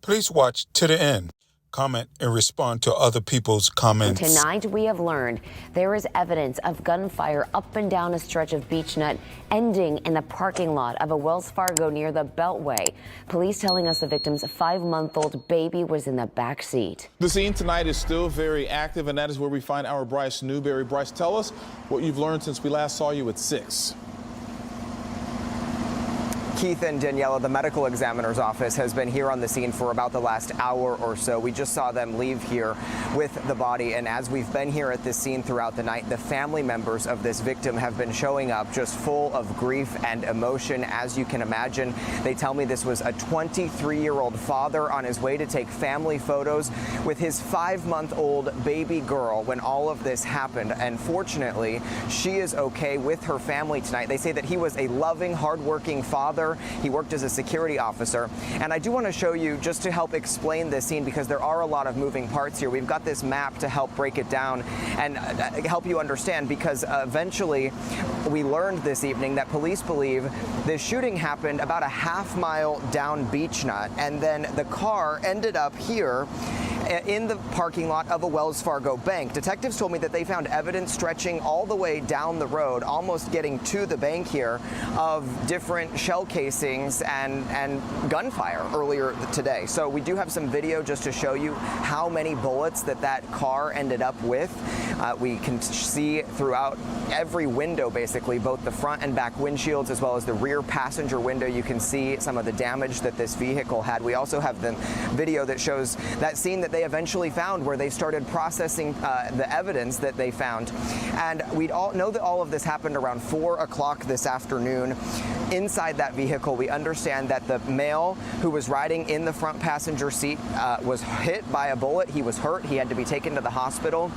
Please watch to the end. Comment and respond to other people's comments. And tonight, we have learned there is evidence of gunfire up and down a stretch of Beechnut, ending in the parking lot of a Wells Fargo near the Beltway. Police telling us the victim's 5-month-old baby was in the back seat. The scene tonight is still very active, and that is where we find our Bryce Newberry. Bryce, tell us what you've learned since we last saw you at 6. Keith and Daniela, the medical examiner's office has been here on the scene for about the last hour or so. We just saw them leave here with the body, and as we've been here at this scene throughout the night, the family members of this victim have been showing up just full of grief and emotion. As you can imagine, they tell me this was a 23-year-old father on his way to take family photos with his 5-month-old baby girl when all of this happened. And fortunately, she is okay with her family tonight. They say that he was a loving, hardworking father. He worked as a security officer. And I do want to show you, just to help explain this scene, because there are a lot of moving parts here. We've got this map to help break it down and help you understand, because eventually we learned this evening that police believe this shooting happened about a half-mile down Beechnut, and then the car ended up here in the parking lot of a Wells Fargo bank. Detectives told me that they found evidence stretching all the way down the road, almost getting to the bank here, of different shell casings and gunfire earlier today. So we do have some video just to show you how many bullets that car ended up with. We can see throughout every window, basically, both the front and back windshields, as well as the rear passenger window. You can see some of the damage that this vehicle had. We also have the video that shows that scene that they eventually found, where they started processing the evidence that they found. And we all know that all of this happened around 4 o'clock this afternoon. Inside that vehicle, we understand that the male who was riding in the front passenger seat was hit by a bullet. He was hurt. He had to be taken to the hospital.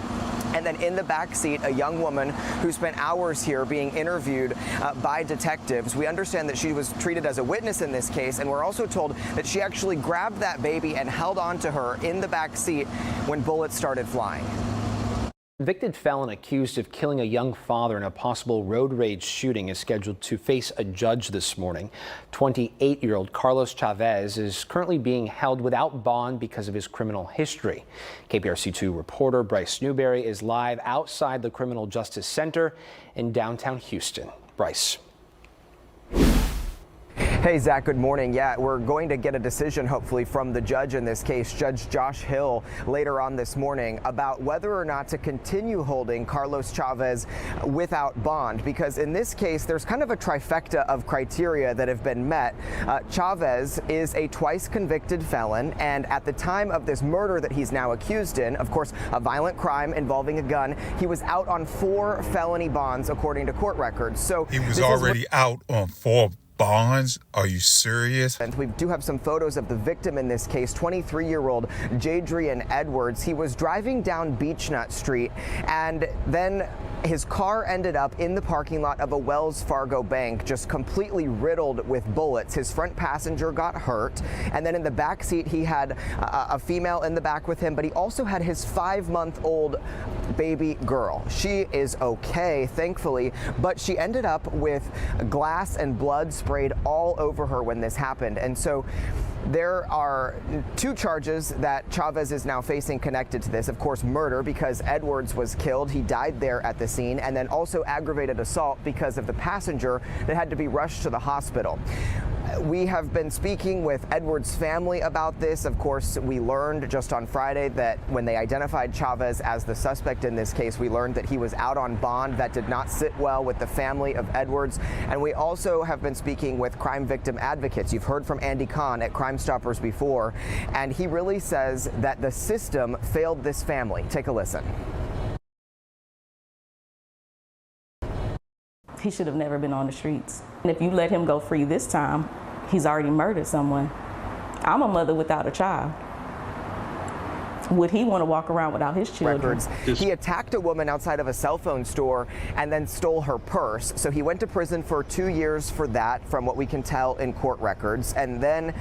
And then in the back seat, a young woman who spent hours here being interviewed by detectives. We understand that she was treated as a witness in this case, and we're also told that she actually grabbed that baby and held on to her in the back seat when bullets started flying. Convicted felon accused of killing a young father in a possible road rage shooting is scheduled to face a judge this morning. 28-year-old Carlos Chavez is currently being held without bond because of his criminal history. KPRC2 reporter Bryce Newberry is live outside the Criminal Justice Center in downtown Houston. Bryce. Hey, Zach, good morning. Yeah, we're going to get a decision, hopefully, from the judge in this case, Judge Josh Hill, later on this morning, about whether or not to continue holding Carlos Chavez without bond, because in this case, there's kind of a trifecta of criteria that have been met. Chavez is a twice convicted felon, and at the time of this murder that he's now accused in, of course, a violent crime involving a gun, he was out on 4 felony bonds, according to court records. So he was already out on 4 bonds? Are you serious? And we do have some photos of the victim in this case, 23-year-old Jadrian Edwards. He was driving down Beechnut Street, and then his car ended up in the parking lot of a Wells Fargo bank, just completely riddled with bullets. His front passenger got hurt, and then in the back seat he had a female in the back with him, but he also had his 5-month-old baby girl. She is okay, thankfully, but she ended up with glass and blood sprayed all over her when this happened. And so there are 2 charges that Chavez is now facing connected to this. Of course, murder, because Edwards was killed. He died there at the scene. And then also aggravated assault because of the passenger that had to be rushed to the hospital. We have been speaking with Edwards' family about this. Of course, we learned just on Friday that when they identified Chavez as the suspect in this case, we learned that he was out on bond. That did not sit well with the family of Edwards. And we also have been speaking with crime victim advocates. You've heard from Andy Kahn at Crime Stoppers before, and he really says that the system failed this family. Take a listen. He should have never been on the streets. And if you let him go free this time, he's already murdered someone. I'm a mother without a child. Would he want to walk around without his children? He attacked a woman outside of a cell phone store and then stole her purse. So he went to prison for 2 years for that, from what we can tell in court records. And then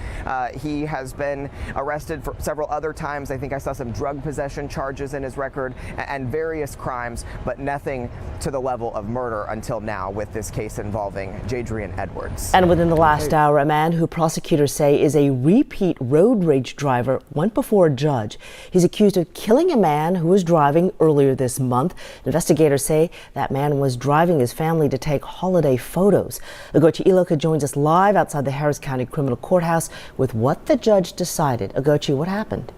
he has been arrested for several other times. I think I saw some drug possession charges in his record and various crimes, but nothing to the level of murder until now with this case involving Jadrian Edwards. And within the last hour, a man who prosecutors say is a repeat road rage driver went before a judge. He's accused of killing a man who was driving earlier this month. Investigators say that man was driving his family to take holiday photos. Agochi Iloka joins us live outside the Harris County Criminal Courthouse with what the judge decided. Agochi, what happened?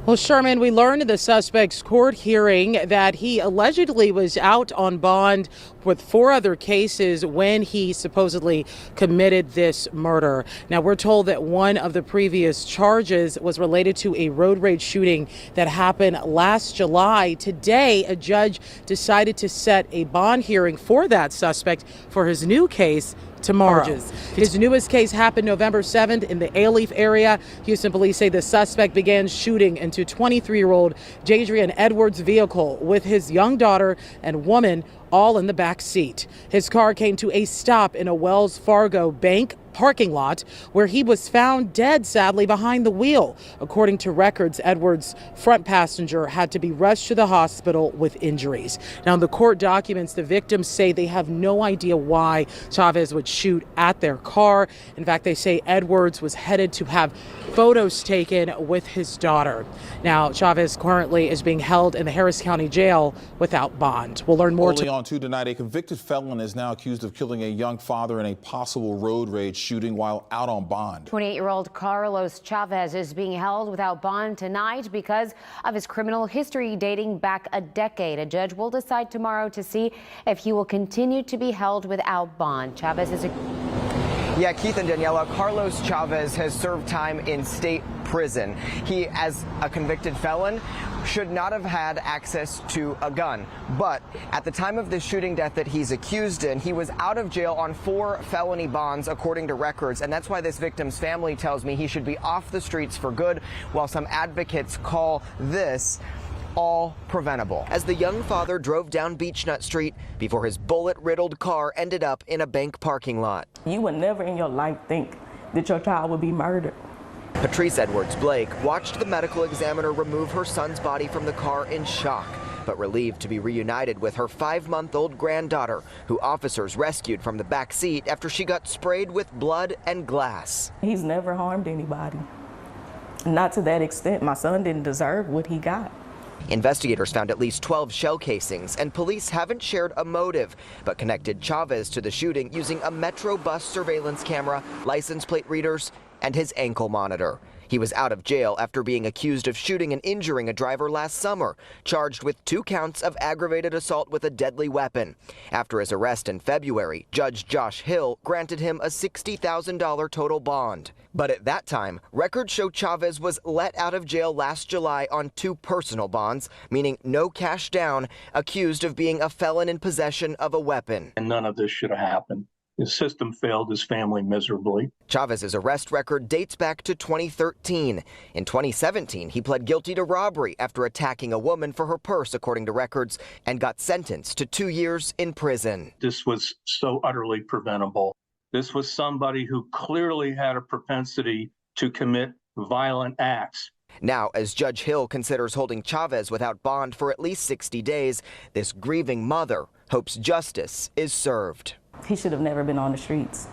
Well, Sherman, we learned in the suspect's court hearing that he allegedly was out on bond with 4 other cases when he supposedly committed this murder. Now, we're told that one of the previous charges was related to a road rage shooting that happened last July. Today, a judge decided to set a bond hearing for that suspect for his new case tomorrow. His newest case happened November 7th in the Alief area. Houston police say the suspect began shooting into 23-year-old Jadrian Edwards' vehicle with his young daughter and woman all in the back seat. His car came to a stop in a Wells Fargo bank parking lot where he was found dead, sadly, behind the wheel. According to records, Edwards' front passenger had to be rushed to the hospital with injuries. Now, in the court documents, the victims say they have no idea why Chavez would shoot at their car. In fact, they say Edwards was headed to have photos taken with his daughter. Now, Chavez currently is being held in the Harris County Jail without bond. We'll learn more. On to tonight, a convicted felon is now accused of killing a young father in a possible road rage shooting while out on bond. 28-year-old Carlos Chavez is being held without bond tonight because of his criminal history dating back a decade. A judge will decide tomorrow to see if he will continue to be held without bond. Chavez is Yeah, Keith and Daniela, Carlos Chavez has served time in state prison. He, as a convicted felon, should not have had access to a gun. But at the time of the shooting death that he's accused in, he was out of jail on 4 felony bonds, according to records. And that's why this victim's family tells me he should be off the streets for good, while some advocates call this all preventable. As the young father drove down Beechnut Street before his bullet-riddled car ended up in a bank parking lot. You would never in your life think that your child would be murdered. Patrice Edwards Blake watched the medical examiner remove her son's body from the car in shock, but relieved to be reunited with her 5-month-old granddaughter, who officers rescued from the back seat after she got sprayed with blood and glass. He's never harmed anybody. Not to that extent. My son didn't deserve what he got. Investigators found at least 12 shell casings, and police haven't shared a motive, but connected Chavez to the shooting using a Metro bus surveillance camera, license plate readers, and his ankle monitor. He was out of jail after being accused of shooting and injuring a driver last summer, charged with 2 counts of aggravated assault with a deadly weapon. After his arrest in February, Judge Josh Hill granted him a $60,000 total bond. But at that time, records show Chavez was let out of jail last July on 2 personal bonds, meaning no cash down, accused of being a felon in possession of a weapon. And none of this should have happened. His system failed his family miserably. Chavez's arrest record dates back to 2013. In 2017, he pled guilty to robbery after attacking a woman for her purse, according to records, and got sentenced to 2 years in prison. This was so utterly preventable. This was somebody who clearly had a propensity to commit violent acts. Now, as Judge Hill considers holding Chavez without bond for at least 60 days, this grieving mother hopes justice is served. He should have never been on the streets.